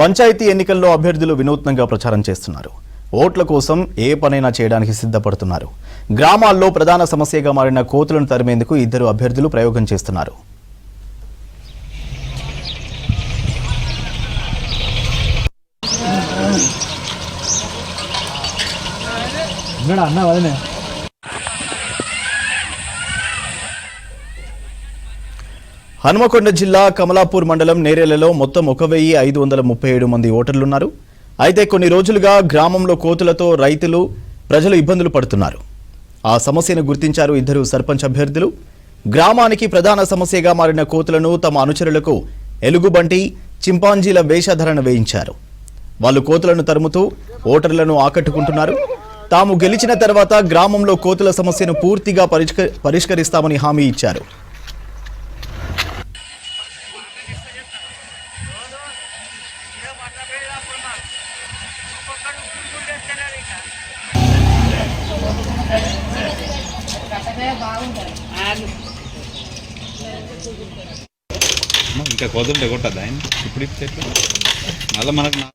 పంచాయతీ ఎన్నికల్లో అభ్యర్థులు వినూత్నంగా ప్రచారం చేస్తున్నారు. ఓట్ల కోసం ఏ పనైనా చేయడానికి సిద్ధపడుతున్నారు. గ్రామాల్లో ప్రధాన సమస్యగా మారిన కోతులను తరిమేందుకు ఇద్దరు అభ్యర్థులు ప్రయోగం చేస్తున్నారు. హనుమకొండ జిల్లా కమలాపూర్ మండలం నేరేలలో మొత్తం 1537 మంది ఓటర్లున్నారు. అయితే కొన్ని రోజులుగా గ్రామంలో కోతులతో రైతులు ప్రజలు ఇబ్బందులు పడుతున్నారు. ఆ సమస్యను గుర్తించారు ఇద్దరు సర్పంచ్ అభ్యర్థులు. గ్రామానికి ప్రధాన సమస్యగా మారిన కోతులను తమ అనుచరులకు ఎలుగుబంటి, చింపాంజీల వేషధారణ వేయించారు. వాళ్ళు కోతులను తరుముతూ ఓటర్లను ఆకట్టుకుంటున్నారు. తాము గెలిచిన తర్వాత గ్రామంలో కోతుల సమస్యను పూర్తిగా పరిష్కరిస్తామని హామీ ఇచ్చారు. ఇంకా కోతులు కొట్టద్దా ఆయన ఇప్పుడు మళ్ళీ మనకు